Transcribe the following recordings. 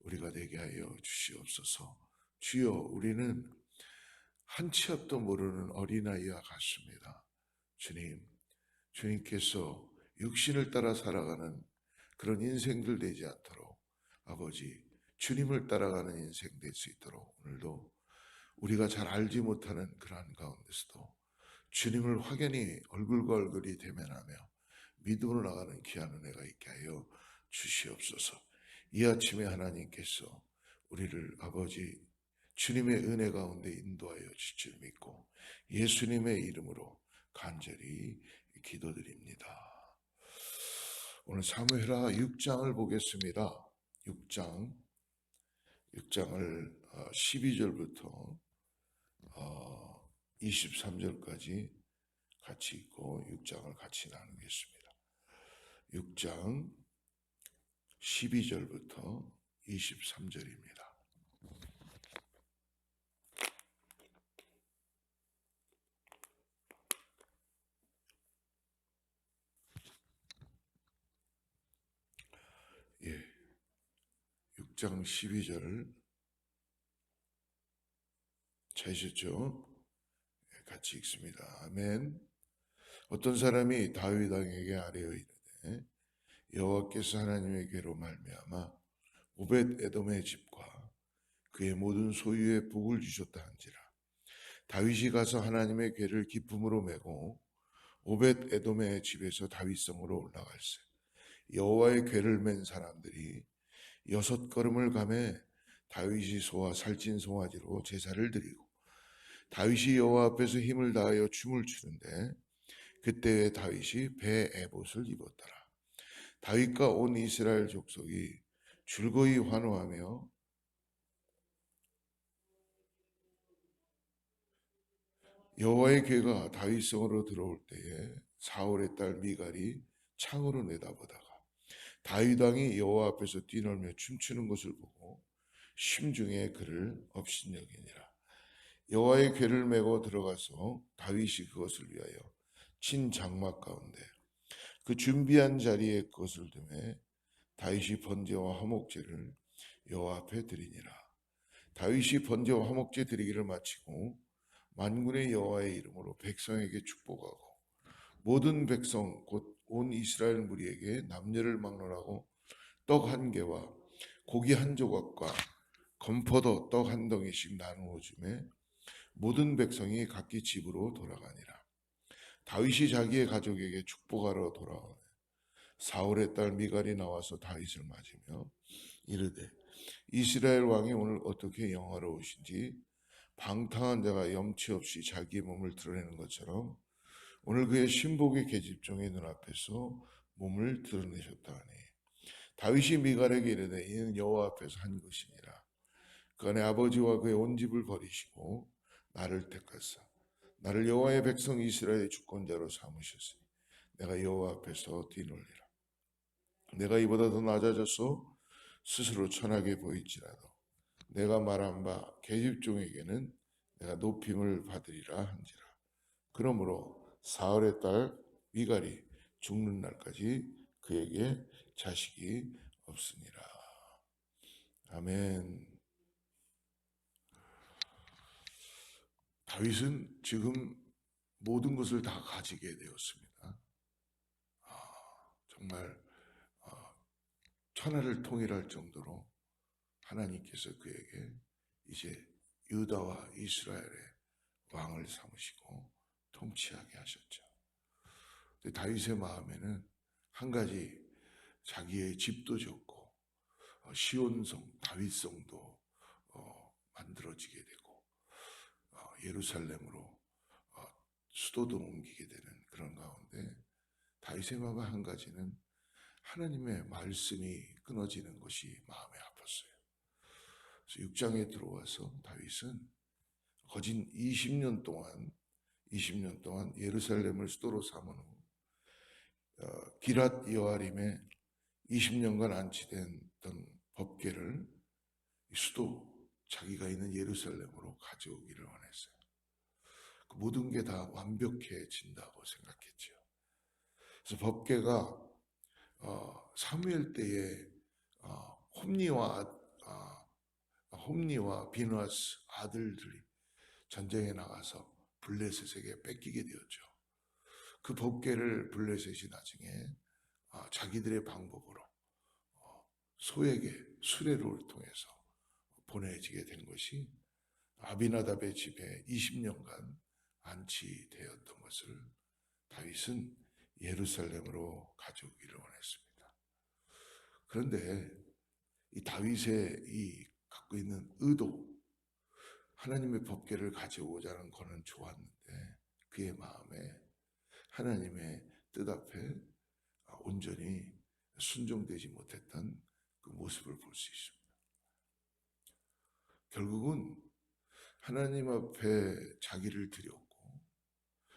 우리가 되게 하여 주시옵소서. 주여, 우리는 한치 앞도 모르는 어린아이와 같습니다. 주님, 주님께서 육신을 따라 살아가는 그런 인생들 되지 않도록 아버지, 주님을 따라가는 인생 될 수 있도록 오늘도 우리가 잘 알지 못하는 그러한 가운데서도 주님을 확연히 얼굴과 얼굴이 대면하며 믿음으로 나가는 귀한 은혜가 있게 하여 주시옵소서. 이 아침에 하나님께서 우리를 아버지 주님의 은혜 가운데 인도하여 주실 줄 믿고 예수님의 이름으로 간절히 기도드립니다. 오늘 사무엘하 6장을 보겠습니다. 6장을 12절부터 23절까지 같이 읽고 6장을 같이 나누겠습니다. 6장 12절부터 23절입니다. 예, 6장 12절 찾으셨죠? 같이 읽습니다. 아멘. 어떤 사람이 다윗 왕에게 아뢰어 이르되 여호와께서 하나님의 괴로 말미암아 오벳 에돔의 집과 그의 모든 소유에 복을 주셨다 한지라. 다윗이 가서 하나님의 괴를 기쁨으로 메고 오벳 에돔의 집에서 다윗성으로 올라갈세. 여호와의 괴를 맨 사람들이 6걸음을 가매 다윗이 소와 살찐 송아지로 제사를 드리고 다윗이 여호와 앞에서 힘을 다하여 춤을 추는데 그때에 다윗이 배 에봇을 입었더라. 다윗과 온 이스라엘 족속이 즐거이 환호하며 여호와의 괴가 다윗성으로 들어올 때에 사울의 딸 미갈이 창으로 내다보다가 다윗 왕이 여호와 앞에서 뛰놀며 춤추는 것을 보고 심중에 그를 업신여기니라. 여호와의 괴를 메고 들어가서 다윗이 그것을 위하여 친 장막 가운데 그 준비한 자리에 그것을 두매 다윗이 번제와 화목제를 여호와 앞에 드리니라. 다윗이 번제와 화목제 드리기를 마치고 만군의 여호와의 이름으로 백성에게 축복하고 모든 백성 곧 온 이스라엘 무리에게 남녀를 막론하고 떡 한 개와 고기 한 조각과 건포도 떡 한 덩이씩 나누어 주매 모든 백성이 각기 집으로 돌아가니라. 다윗이 자기의 가족에게 축복하러 돌아오네 사울의 딸 미갈이 나와서 다윗을 맞으며 이르되 이스라엘 왕이 오늘 어떻게 영화로우신지 방탕한 자가 염치 없이 자기 몸을 드러내는 것처럼 오늘 그의 신복의 계집종의 눈앞에서 몸을 드러내셨다 하니 다윗이 미갈에게 이르되 이는 여호와 앞에서 한 것이니라. 그가 내 아버지와 그의 온 집을 버리시고 나를 택하사 나를 여호와의 백성 이스라엘의 주권자로 삼으셨으니 내가 여호와 앞에서 뛰놀리라. 내가 이보다 더 낮아져서 스스로 천하게 보일지라도 내가 말한 바 계집종에게는 내가 높임을 받으리라 한지라. 그러므로 사울의 딸 미갈이 죽는 날까지 그에게 자식이 없으니라. 아멘. 다윗은 지금 모든 것을 다 가지게 되었습니다. 정말 천하를 통일할 정도로 하나님께서 그에게 이제 유다와 이스라엘의 왕을 삼으시고 통치하게 하셨죠. 다윗의 마음에는 한 가지 자기의 집도 졌고 시온성 다윗성도 만들어지게 되고 예루살렘으로 수도도 옮기게 되는 그런 가운데 다윗의 마음 한 가지는 하나님의 말씀이 끊어지는 것이 마음에 아팠어요. 그래서 6장에 들어와서 다윗은 거진 20년 동안 예루살렘을 수도로 삼은 후 기랏 여아림에 20년간 안치됐던 법궤를 수도 자기가 있는 예루살렘으로 가져오기를 원했어요. 그 모든 게 다 완벽해진다고 생각했죠. 그래서 법궤가 사무엘 때에 홈리와 홈니와 비너스 아들들이 전쟁에 나가서 블레셋에게 뺏기게 되었죠. 그 법궤를 블레셋이 나중에 자기들의 방법으로 소에게 수레를 통해서 보내지게 된 것이 아비나답의 집에 20년간 안치되었던 것을 다윗은 예루살렘으로 가져오기를 원했습니다. 그런데 이 다윗의 이 갖고 있는 의도, 하나님의 법궤를 가져오고자 하는 거는 좋았는데 그의 마음에 하나님의 뜻 앞에 온전히 순종되지 못했던 그 모습을 볼 수 있습니다. 결국은 하나님 앞에 자기를 드렸고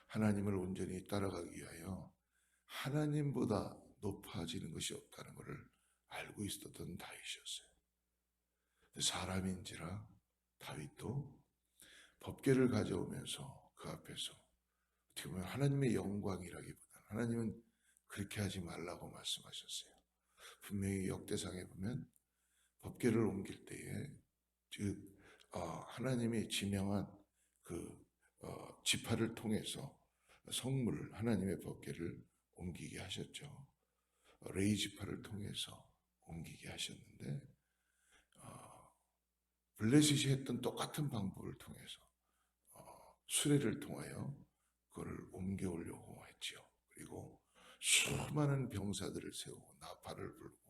하나님을 온전히 따라가기 위하여 하나님보다 높아지는 것이 없다는 것을 알고 있었던 다윗이었어요. 사람인지라 다윗도 법궤를 가져오면서 그 앞에서 어떻게 보면 하나님의 영광이라기보다는 하나님은 그렇게 하지 말라고 말씀하셨어요. 분명히 역대상에 보면 법궤를 옮길 때에 하나님이 지명한 그 지파를 통해서 성물 하나님의 법궤를 옮기게 하셨죠. 레위 지파를 통해서 옮기게 하셨는데 블레셋이 했던 똑같은 방법을 통해서 수레를 통하여 그걸 옮겨오려고 했지요. 그리고 수많은 병사들을 세우고 나팔을 불고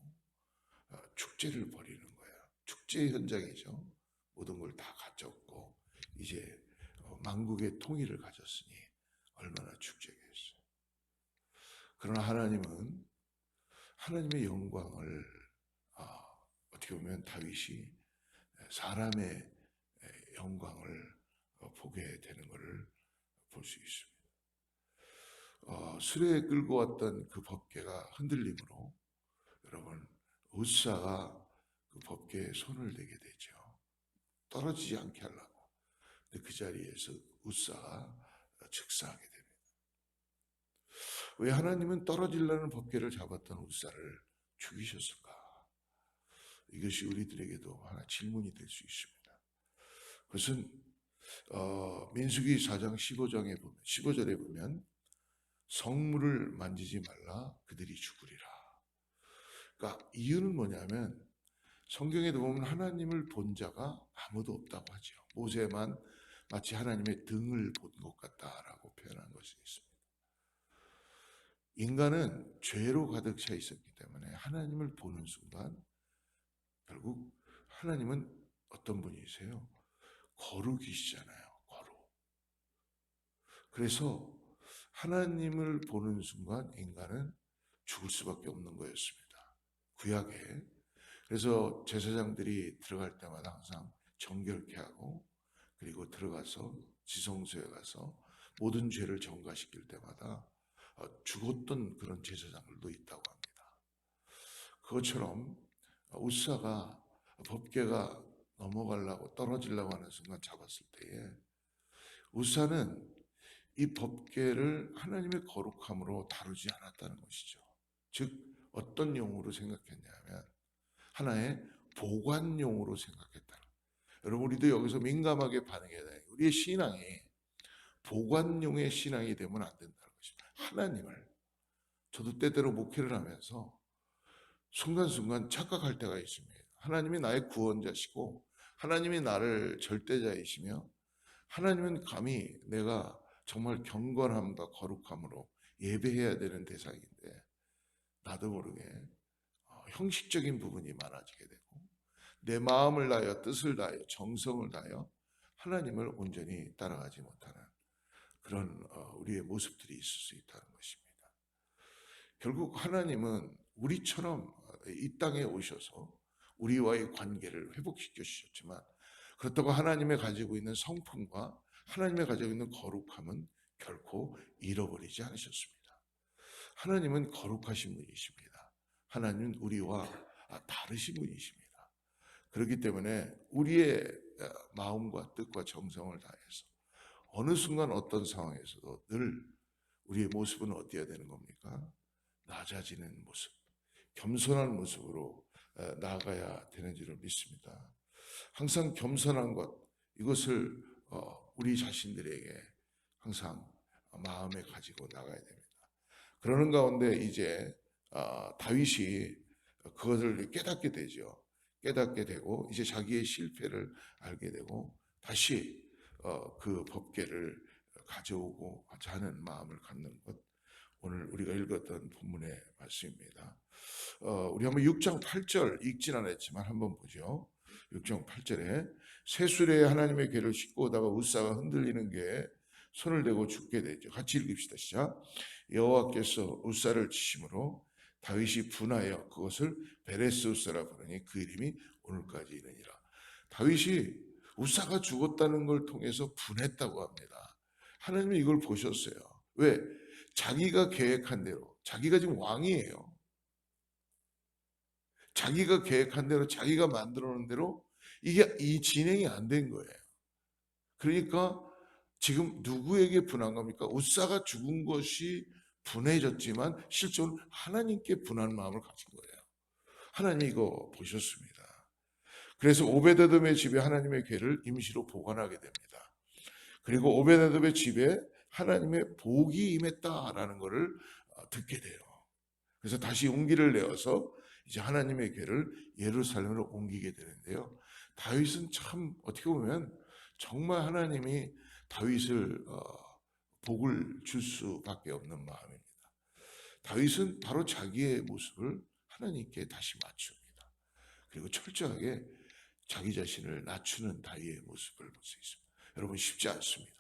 축제를 벌이는 거예요. 축제 현장이죠. 모든 걸 다 가졌고 이제 만국의 통일을 가졌으니 얼마나 축제겠어요. 그러나 하나님은 하나님의 영광을 어떻게 보면 다윗이 사람의 영광을 보게 되는 것을 볼 수 있습니다. 수레에 끌고 왔던 그 법궤가 흔들림으로 여러분 웃사가 그 법궤에 손을 대게 되죠. 떨어지지 않게 하려고. 근데 그 자리에서 웃사가 즉사하게 됩니다. 왜 하나님은 떨어지려는 법궤를 잡았던 웃사를 죽이셨을까? 이것이 우리들에게도 하나 질문이 될 수 있습니다. 그것은 민수기 4장 15절에 보면 성물을 만지지 말라 그들이 죽으리라. 그러니까 이유는 뭐냐면 성경에도 보면 하나님을 본 자가 아무도 없다고 하죠. 모세만 마치 하나님의 등을 본 것 같다라고 표현한 것이 있습니다. 인간은 죄로 가득 차 있었기 때문에 하나님을 보는 순간 결국 하나님은 어떤 분이세요? 거룩이시잖아요. 거룩. 그래서 하나님을 보는 순간 인간은 죽을 수밖에 없는 거였습니다. 구약에. 그래서 제사장들이 들어갈 때마다 항상 정결케 하고 그리고 들어가서 지성소에 가서 모든 죄를 정가시킬 때마다 죽었던 그런 제사장들도 있다고 합니다. 그것처럼 웃사가 법궤가 넘어가려고 떨어지려고 하는 순간 잡았을 때에 웃사는 이 법궤를 하나님의 거룩함으로 다루지 않았다는 것이죠. 즉 어떤 용으로 생각했냐면 하나의 보관용으로 생각했다. 여러분 우리도 여기서 민감하게 반응해야 돼요. 우리의 신앙이 보관용의 신앙이 되면 안 된다는 것입니다. 하나님을 저도 때때로 목회를 하면서 순간순간 착각할 때가 있습니다. 하나님이 나의 구원자시고 하나님이 나를 절대자이시며 하나님은 감히 내가 정말 경건함과 거룩함으로 예배해야 되는 대상인데 나도 모르게 형식적인 부분이 많아지게 되고 내 마음을 다하여 뜻을 다하여 정성을 다하여 하나님을 온전히 따라가지 못하는 그런 우리의 모습들이 있을 수 있다는 것입니다. 결국 하나님은 우리처럼 이 땅에 오셔서 우리와의 관계를 회복시켜 주셨지만 그렇다고 하나님의 가지고 있는 성품과 하나님의 가지고 있는 거룩함은 결코 잃어버리지 않으셨습니다. 하나님은 거룩하신 분이십니다. 하나님은 우리와 다르신 분이십니다. 그렇기 때문에 우리의 마음과 뜻과 정성을 다해서 어느 순간 어떤 상황에서도 늘 우리의 모습은 어때야 되는 겁니까? 낮아지는 모습, 겸손한 모습으로 나아가야 되는 줄을 믿습니다. 항상 겸손한 것, 이것을 우리 자신들에게 항상 마음에 가지고 나가야 됩니다. 그러는 가운데 이제 다윗이 그것을 깨닫게 되죠. 깨닫게 되고 이제 자기의 실패를 알게 되고 다시 그 법궤를 가져오고 하는 마음을 갖는 것, 오늘 우리가 읽었던 본문의 말씀입니다. 우리 한번 6장 8절 읽진 않았지만 한번 보죠. 6장 8절에 새수레에 하나님의 궤를 싣고 오다가 우사가 흔들리는 게 손을 대고 죽게 되죠. 같이 읽읍시다. 시작. 여호와께서 우사를 치심으로 다윗이 분하여 그것을 베레스 우사라 부르니 그 이름이 오늘까지 이르니라. 다윗이 우사가 죽었다는 걸 통해서 분했다고 합니다. 하나님이 이걸 보셨어요. 왜? 자기가 계획한 대로, 자기가 지금 왕이에요. 자기가 계획한 대로, 자기가 만들어 놓은 대로 이게 이 진행이 안 된 거예요. 그러니까 지금 누구에게 분한 겁니까? 우사가 죽은 것이 분해졌지만 실제로 하나님께 분한 마음을 가진 거예요. 하나님이 이거 보셨습니다. 그래서 오베데돔의 집에 하나님의 궤를 임시로 보관하게 됩니다. 그리고 오베데돔의 집에 하나님의 복이 임했다라는 것을 듣게 돼요. 그래서 다시 용기를 내어서 이제 하나님의 궤를 예루살렘으로 옮기게 되는데요. 다윗은 참 어떻게 보면 정말 하나님이 다윗을 복을 줄 수밖에 없는 마음입니다. 다윗은 바로 자기의 모습을 하나님께 다시 맞춥니다. 그리고 철저하게 자기 자신을 낮추는 다윗의 모습을 볼 수 있습니다. 여러분 쉽지 않습니다.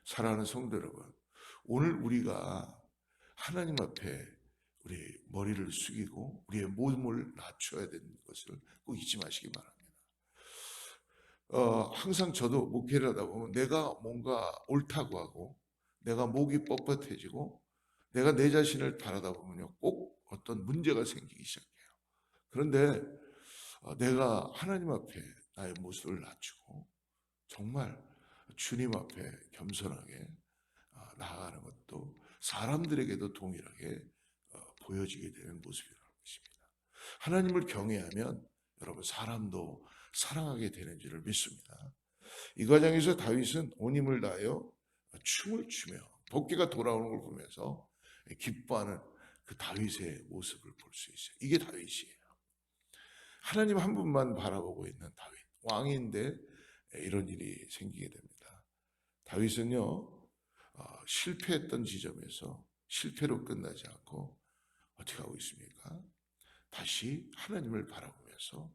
사랑하는 성도 여러분, 오늘 우리가 하나님 앞에 우리 머리를 숙이고 우리의 몸을 낮춰야 되는 것을 꼭 잊지 마시기 바랍니다. 항상 저도 목회를 하다 보면 내가 뭔가 옳다고 하고 내가 목이 뻣뻣해지고 내가 내 자신을 바라다 보면요 꼭 어떤 문제가 생기기 시작해요. 그런데 내가 하나님 앞에 나의 모습을 낮추고 정말 주님 앞에 겸손하게 나아가는 것도 사람들에게도 동일하게 보여지게 되는 모습이라는 것입니다. 하나님을 경외하면 여러분 사람도 사랑하게 되는 줄을 믿습니다. 이 과정에서 다윗은 온 힘을 다하여 춤을 추며 복귀가 돌아오는 걸 보면서 기뻐하는 그 다윗의 모습을 볼 수 있어요. 이게 다윗이에요. 하나님 한 분만 바라보고 있는 다윗, 왕인데 이런 일이 생기게 됩니다. 다윗은요 실패했던 지점에서 실패로 끝나지 않고 어떻게 하고 있습니까? 다시 하나님을 바라보면서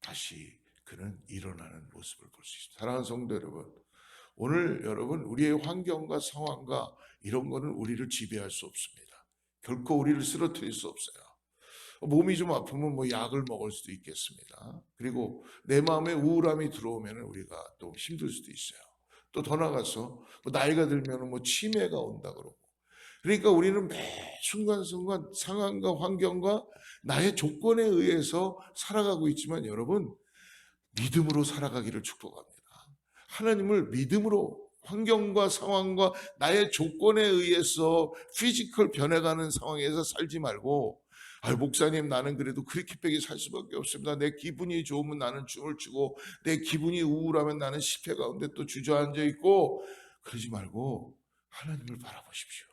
다시 그는 일어나는 모습을 볼 수 있습니다. 사랑하는 성도 여러분, 오늘 여러분 우리의 환경과 상황과 이런 거는 우리를 지배할 수 없습니다. 결코 우리를 쓰러뜨릴 수 없어요. 몸이 좀 아프면 뭐 약을 먹을 수도 있겠습니다. 그리고 내 마음에 우울함이 들어오면 우리가 또 힘들 수도 있어요. 또 더 나가서 나이가 들면 뭐 치매가 온다 그러고. 그러니까 우리는 매 순간순간 상황과 환경과 나의 조건에 의해서 살아가고 있지만 여러분 믿음으로 살아가기를 축복합니다. 하나님을 믿음으로 환경과 상황과 나의 조건에 의해서 피지컬 변해가는 상황에서 살지 말고 목사님 나는 그래도 그렇게 빼게 살 수밖에 없습니다. 내 기분이 좋으면 나는 춤을 추고 내 기분이 우울하면 나는 실패 가운데 또 주저앉아 있고 그러지 말고 하나님을 바라보십시오.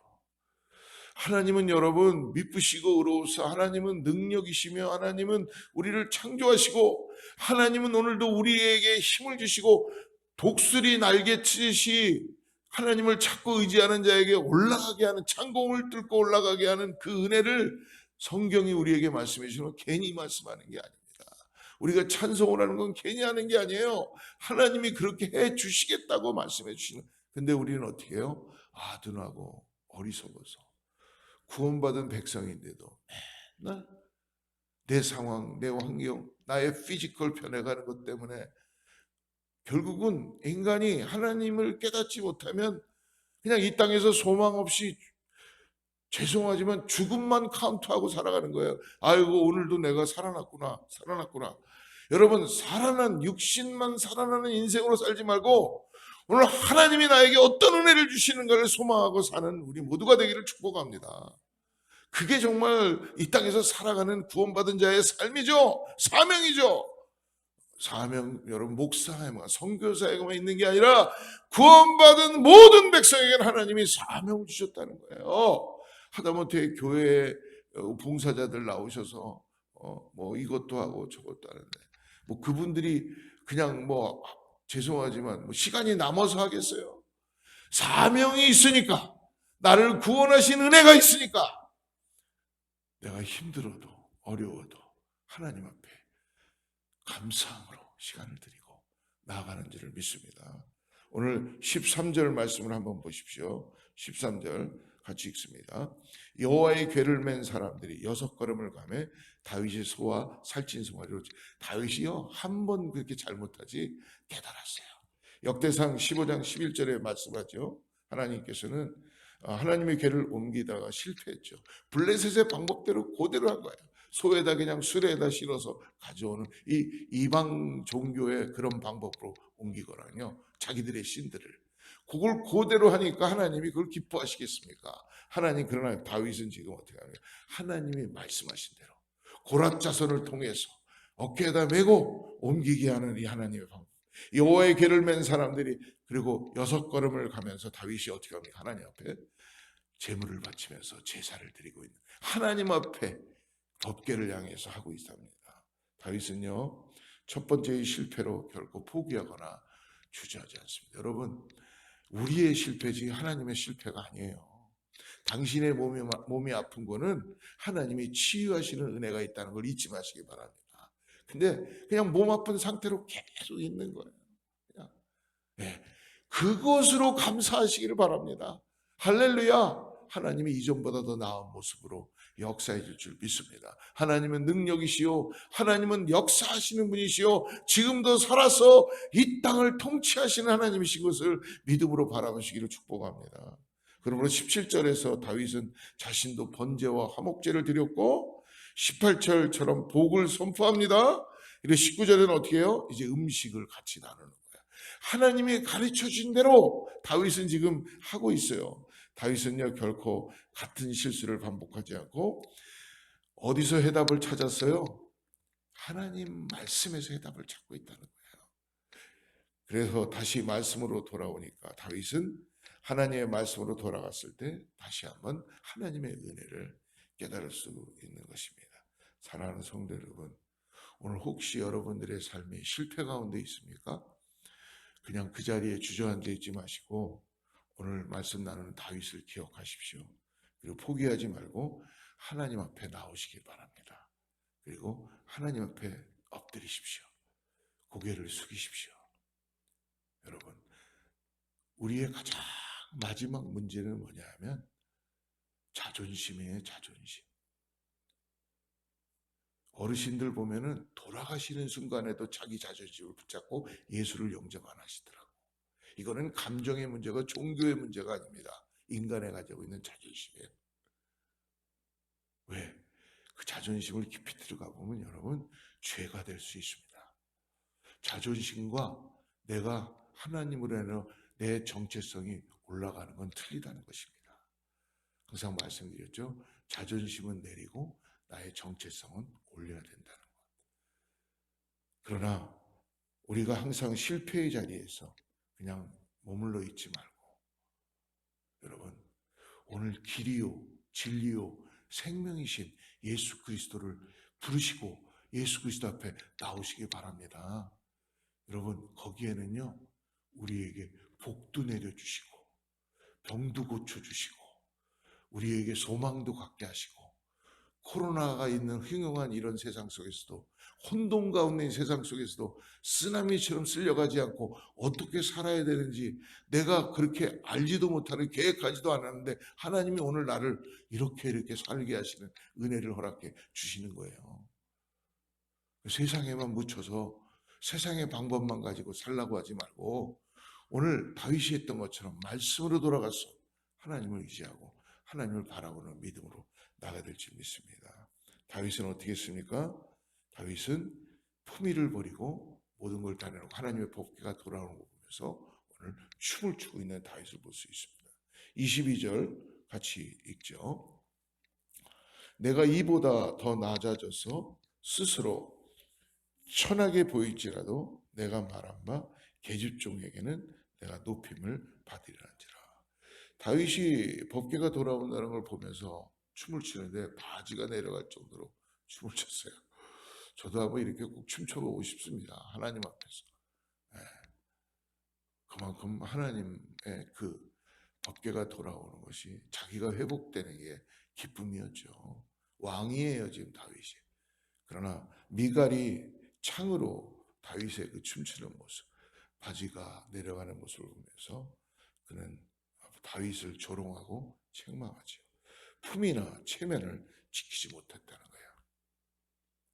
하나님은 여러분 미쁘시고 의로우사 하나님은 능력이시며 하나님은 우리를 창조하시고 하나님은 오늘도 우리에게 힘을 주시고 독수리 날개치듯이 하나님을 찾고 의지하는 자에게 올라가게 하는 창공을 뚫고 올라가게 하는 그 은혜를 성경이 우리에게 말씀해 주시면 괜히 말씀하는 게 아닙니다. 우리가 찬송을 하는 건 괜히 하는 게 아니에요. 하나님이 그렇게 해 주시겠다고 말씀해 주시는. 근데 우리는 어떻게 해요? 아둔하고 어리석어서 구원받은 백성인데도 맨날 내 상황, 내 환경, 나의 피지컬 변해가는 것 때문에 결국은 인간이 하나님을 깨닫지 못하면 그냥 이 땅에서 소망 없이 죄송하지만 죽음만 카운트하고 살아가는 거예요. 아이고 오늘도 내가 살아났구나. 여러분 살아난 육신만 살아나는 인생으로 살지 말고 오늘 하나님이 나에게 어떤 은혜를 주시는가를 소망하고 사는 우리 모두가 되기를 축복합니다. 그게 정말 이 땅에서 살아가는 구원받은 자의 삶이죠. 사명이죠. 사명, 여러분, 목사에만 선교사에게만 있는 게 아니라 구원받은 모든 백성에게는 하나님이 사명을 주셨다는 거예요. 하다못해 교회에 봉사자들 나오셔서 뭐 이것도 하고 저것도 하는데 뭐 그분들이 그냥 뭐 죄송하지만 뭐 시간이 남아서 하겠어요. 사명이 있으니까, 나를 구원하신 은혜가 있으니까 내가 힘들어도 어려워도 하나님 앞에 감사함으로 시간을 드리고 나아가는 줄을 믿습니다. 오늘 13절 말씀을 한번 보십시오. 13절 같이 읽습니다. 여호와의 궤를 맨 사람들이 6걸음을 가매 다윗의 소와 살찐 송아리로. 다윗이요 한 번 그렇게 잘못하지 깨달았어요. 역대상 15장 11절에 말씀하죠. 하나님께서는 하나님의 궤를 옮기다가 실패했죠. 블레셋의 방법대로 그대로 한 거예요. 소에다 그냥 수레에다 실어서 가져오는 이 이방 종교의 그런 방법으로 옮기거든요. 자기들의 신들을. 그걸 그대로 하니까 하나님이 그걸 기뻐하시겠습니까? 하나님, 그러나 다윗은 지금 어떻게 하냐? 하나님이 말씀하신 대로 고랏 자손을 통해서 어깨에다 메고 옮기게 하는 이 하나님의 방법. 여호와의 궤를 맨 사람들이 그리고 6걸음을 가면서 다윗이 어떻게 합니까? 하나님 앞에 제물을 바치면서 제사를 드리고 있는 하나님 앞에 법궤를 향해서 하고 있습니다. 다윗은요 첫 번째의 실패로 결코 포기하거나 주저하지 않습니다. 여러분, 우리의 실패지 하나님의 실패가 아니에요. 당신의 몸이 아픈 거는 하나님이 치유하시는 은혜가 있다는 걸 잊지 마시기 바랍니다. 근데 그냥 몸 아픈 상태로 계속 있는 거예요. 그냥. 네. 그것으로 감사하시기를 바랍니다. 할렐루야. 하나님이 이전보다 더 나은 모습으로 역사해 줄 줄 믿습니다. 하나님은 능력이시요, 하나님은 역사하시는 분이시요, 지금도 살아서 이 땅을 통치하시는 하나님이신 것을 믿음으로 바라보시기를 축복합니다. 그러므로 17절에서 다윗은 자신도 번제와 화목제를 드렸고 18절처럼 복을 선포합니다. 그리고 19절에는 어떻게 해요? 이제 음식을 같이 나누는 거예요. 하나님이 가르쳐 준 대로 다윗은 지금 하고 있어요. 다윗은요 결코 같은 실수를 반복하지 않고 어디서 해답을 찾았어요? 하나님 말씀에서 해답을 찾고 있다는 거예요. 그래서 다시 말씀으로 돌아오니까 다윗은 하나님의 말씀으로 돌아갔을 때 다시 한번 하나님의 은혜를 깨달을 수 있는 것입니다. 사랑하는 성도 여러분, 오늘 혹시 여러분들의 삶이 실패 가운데 있습니까? 그냥 그 자리에 주저앉아 있지 마시고 오늘 말씀 나누는 다윗을 기억하십시오. 그리고 포기하지 말고 하나님 앞에 나오시길 바랍니다. 그리고 하나님 앞에 엎드리십시오. 고개를 숙이십시오. 여러분, 우리의 가장 마지막 문제는 뭐냐 하면 자존심이에요. 자존심. 어르신들 보면은 돌아가시는 순간에도 자기 자존심을 붙잡고 예수를 영접 안 하시더라고. 이거는 감정의 문제가 종교의 문제가 아닙니다. 인간이 가지고 있는 자존심이에요. 왜? 그 자존심을 깊이 들어가 보면 여러분 죄가 될 수 있습니다. 자존심과 내가 하나님으로 인해 내 정체성이 올라가는 건 틀리다는 것입니다. 항상 말씀드렸죠. 자존심은 내리고 나의 정체성은 올려야 된다는 것. 그러나 우리가 항상 실패의 자리에서 그냥 머물러 있지 말고 여러분, 오늘 길이요 진리요 생명이신 예수 그리스도를 부르시고 예수 그리스도 앞에 나오시기 바랍니다. 여러분, 거기에는요 우리에게 복도 내려주시고 병도 고쳐주시고 우리에게 소망도 갖게 하시고 코로나가 있는 흉흉한 이런 세상 속에서도 혼돈 가운데 있는 세상 속에서도 쓰나미처럼 쓸려가지 않고 어떻게 살아야 되는지 내가 그렇게 알지도 못하는 계획하지도 않았는데 하나님이 오늘 나를 이렇게 살게 하시는 은혜를 허락해 주시는 거예요. 세상에만 묻혀서 세상의 방법만 가지고 살라고 하지 말고 오늘 다윗이 했던 것처럼 말씀으로 돌아가서 하나님을 의지하고 하나님을 바라보는 믿음으로 나가야 될지 믿습니다. 다윗은 어떻게 했습니까? 다윗은 품위를 버리고 모든 걸 다 내놓고 하나님의 복귀가 돌아오는 거 보면서 오늘 춤을 추고 있는 다윗을 볼 수 있습니다. 22절 같이 읽죠. 내가 이보다 더 낮아져서 스스로 천하게 보일지라도 내가 말한 바 계집종에게는 내가 높임을 받으리란지라. 다윗이 법궤가 돌아온다는 걸 보면서 춤을 추는데 바지가 내려갈 정도로 춤을 췄어요. 저도 한번 이렇게 꼭 춤춰보고 싶습니다. 하나님 앞에서. 네. 그만큼 하나님의 그 법궤가 돌아오는 것이 자기가 회복되는 게 기쁨이었죠. 왕이에요 지금 다윗이. 그러나 미갈이 창으로 다윗의 그 춤추는 모습, 바지가 내려가는 모습을 보면서 그는 다윗을 조롱하고 책망하죠. 품이나 체면을 지키지 못했다는 거예요.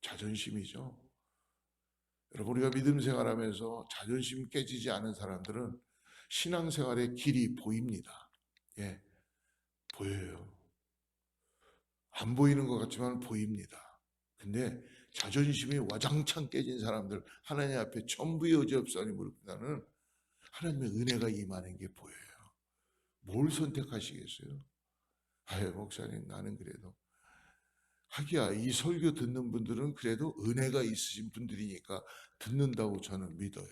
자존심이죠. 여러분, 우리가 믿음 생활하면서 자존심 깨지지 않은 사람들은 신앙생활의 길이 보입니다. 예, 보여요. 안 보이는 것 같지만 보입니다. 근데 자존심이 와장창 깨진 사람들, 하나님 앞에 전부 여지없사니 무릎다는 하나님의 은혜가 임하는 게 보여요. 뭘 선택하시겠어요? 아유, 목사님, 나는 그래도 하기야 이 설교 듣는 분들은 그래도 은혜가 있으신 분들이니까 듣는다고 저는 믿어요.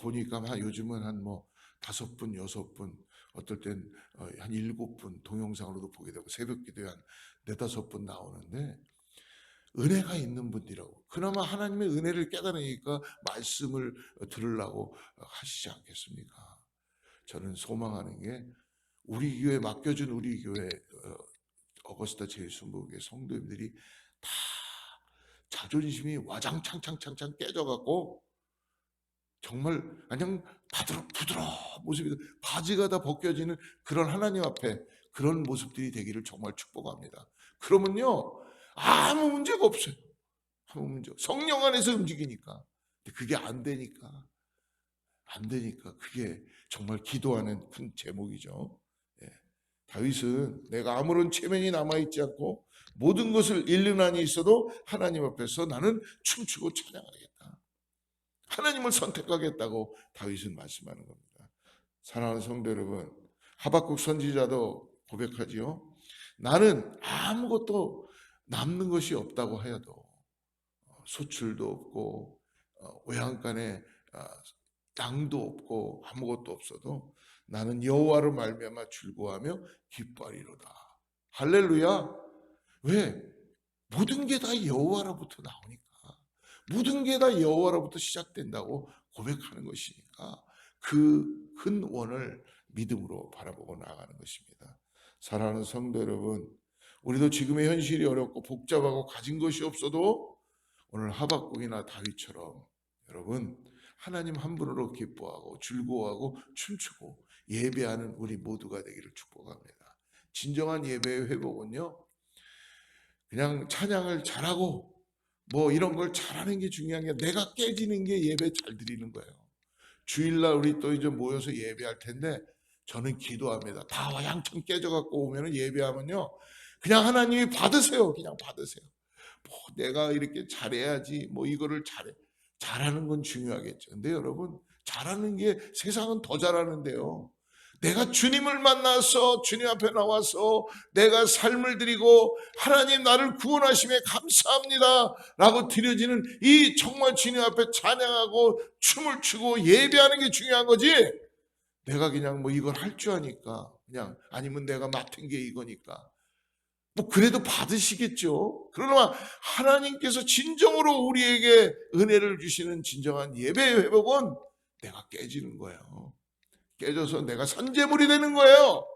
보니까 요즘은 한 뭐 5분, 6분, 어떨 땐 한 7분 동영상으로도 보게 되고 새벽 기도에 한 4-5분 나오는데 은혜가 있는 분들이라고. 그나마 하나님의 은혜를 깨달으니까 말씀을 들으려고 하시지 않겠습니까? 저는 소망하는 게 우리 교회 맡겨준 우리 교회 어거스타 제일순복의 성도님들이 다 자존심이 와장창창창창 깨져갖고 정말 그냥 부드러운 모습이 바지가 다 벗겨지는 그런 하나님 앞에 그런 모습들이 되기를 정말 축복합니다. 그러면요 아무 문제가 없어요. 아무 문제. 성령 안에서 움직이니까. 근데 그게 안 되니까 그게 정말 기도하는 큰 제목이죠. 예. 다윗은 내가 아무런 체면이 남아있지 않고 모든 것을 잃는 한이 있어도 하나님 앞에서 나는 춤추고 찬양하겠다. 하나님을 선택하겠다고 다윗은 말씀하는 겁니다. 사랑하는 성도 여러분, 하박국 선지자도 고백하지요. 나는 아무것도 남는 것이 없다고 하여도 소출도 없고 외양간에 양도 없고 아무것도 없어도 나는 여호와로 말미암아 즐거워하며 기뻐하리로다. 할렐루야. 왜? 모든 게 다 여호와로부터 나오니까. 모든 게 다 여호와로부터 시작된다고 고백하는 것이니까 그 큰 원을 믿음으로 바라보고 나아가는 것입니다. 사랑하는 성도 여러분, 우리도 지금의 현실이 어렵고 복잡하고 가진 것이 없어도 오늘 하박국이나 다윗처럼 여러분 하나님 한 분으로 기뻐하고 즐거워하고 춤추고 예배하는 우리 모두가 되기를 축복합니다. 진정한 예배의 회복은요 그냥 찬양을 잘하고 뭐 이런 걸 잘하는 게 중요한 게 내가 깨지는 게 예배 잘 드리는 거예요. 주일날 우리 또 이제 모여서 예배할 텐데 저는 기도합니다. 다 와양창 깨져갖고 오면은 예배하면요 그냥 하나님이 받으세요. 그냥 받으세요. 뭐 내가 이렇게 잘해야지 뭐 이거를 잘하는 건 중요하겠죠. 근데 여러분 잘하는 게 세상은 더 잘하는데요. 내가 주님을 만나서 주님 앞에 나와서 내가 삶을 드리고 하나님 나를 구원하심에 감사합니다 라고 드려지는 이 정말 주님 앞에 찬양하고 춤을 추고 예배하는 게 중요한 거지 내가 그냥 뭐 이걸 할 줄 아니까 그냥 아니면 내가 맡은 게 이거니까 뭐 그래도 받으시겠죠. 그러나 하나님께서 진정으로 우리에게 은혜를 주시는 진정한 예배의 회복은 내가 깨지는 거예요. 깨져서 내가 산재물이 되는 거예요.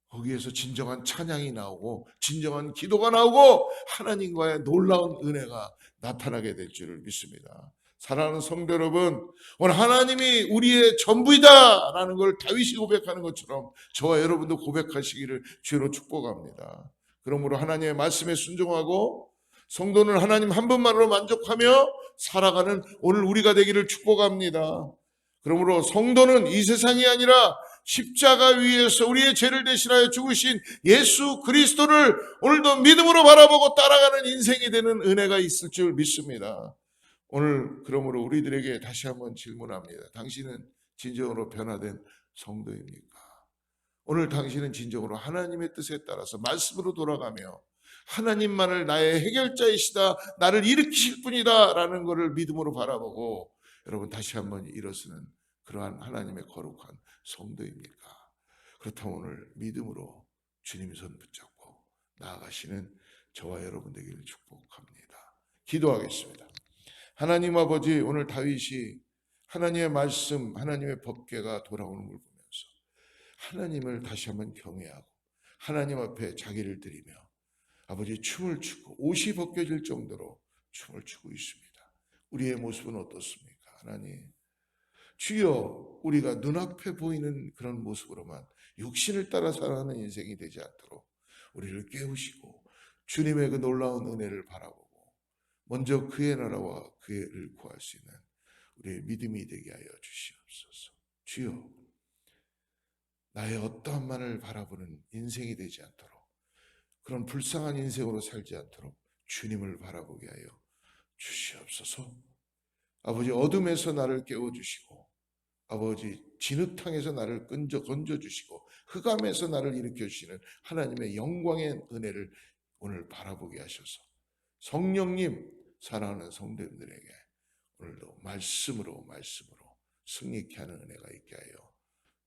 거기에서 진정한 찬양이 나오고 진정한 기도가 나오고 하나님과의 놀라운 은혜가 나타나게 될 줄을 믿습니다. 사랑하는 성도 여러분, 오늘 하나님이 우리의 전부이다 라는 걸 다윗이 고백하는 것처럼 저와 여러분도 고백하시기를 주로 축복합니다. 그러므로 하나님의 말씀에 순종하고 성도는 하나님 한 분만으로 만족하며 살아가는 오늘 우리가 되기를 축복합니다. 그러므로 성도는 이 세상이 아니라 십자가 위에서 우리의 죄를 대신하여 죽으신 예수 그리스도를 오늘도 믿음으로 바라보고 따라가는 인생이 되는 은혜가 있을 줄 믿습니다. 오늘 그러므로 우리들에게 다시 한번 질문합니다. 당신은 진정으로 변화된 성도입니까? 오늘 당신은 진정으로 하나님의 뜻에 따라서 말씀으로 돌아가며 하나님만을 나의 해결자이시다, 나를 일으키실 분이다 라는 것을 믿음으로 바라보고 여러분 다시 한번 일어서는 그러한 하나님의 거룩한 성도입니까? 그렇다면 오늘 믿음으로 주님 손 붙잡고 나아가시는 저와 여러분 되기를 축복합니다. 기도하겠습니다. 하나님 아버지, 오늘 다윗이 하나님의 말씀, 하나님의 법궤가 돌아오는 걸 보면서 하나님을 다시 한번 경외하고 하나님 앞에 자기를 드리며 아버지 춤을 추고 옷이 벗겨질 정도로 춤을 추고 있습니다. 우리의 모습은 어떻습니까? 하나님, 주여, 우리가 눈앞에 보이는 그런 모습으로만 육신을 따라 살아가는 인생이 되지 않도록 우리를 깨우시고 주님의 그 놀라운 은혜를 바라보고 먼저 그의 나라와 그의를 구할 수 있는 우리의 믿음이 되게 하여 주시옵소서. 주여, 나의 어떠한만을 바라보는 인생이 되지 않도록, 그런 불쌍한 인생으로 살지 않도록 주님을 바라보게 하여 주시옵소서. 아버지, 어둠에서 나를 깨워주시고 아버지 진흙탕에서 나를 건져주시고 흑암에서 나를 일으켜주시는 하나님의 영광의 은혜를 오늘 바라보게 하셔서 성령님, 사랑하는 성도들에게 오늘도 말씀으로 승리케 하는 은혜가 있게 하여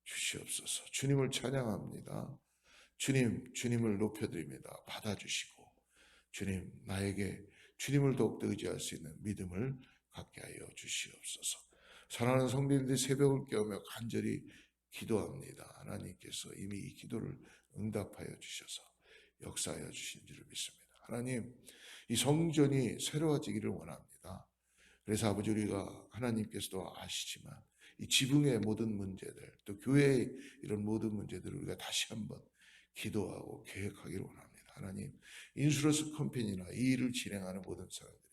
주시옵소서. 주님을 찬양합니다. 주님을 높여드립니다. 받아주시고 주님, 나에게 주님을 더욱더 의지할 수 있는 믿음을 갖게 하여 주시옵소서. 사랑하는 성도님들이 새벽을 깨우며 간절히 기도합니다. 하나님께서 이미 이 기도를 응답하여 주셔서 역사하여 주신 줄을 믿습니다. 하나님, 이 성전이 새로워지기를 원합니다. 그래서 아버지, 우리가 하나님께서도 아시지만 이 지붕의 모든 문제들, 또 교회의 이런 모든 문제들을 우리가 다시 한번 기도하고 계획하기를 원합니다. 하나님, 인수로스 컴퍼니나 이 일을 진행하는 모든 사람들에게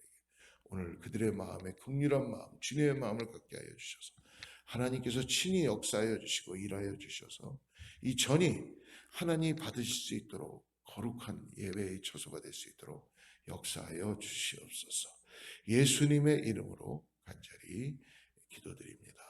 오늘 그들의 마음에 긍휼한 마음, 주님의 마음을 갖게 하여 주셔서 하나님께서 친히 역사하여 주시고 일하여 주셔서 이 전이 하나님 받으실 수 있도록 거룩한 예배의 처소가 될 수 있도록 역사하여 주시옵소서. 예수님의 이름으로 간절히 기도드립니다.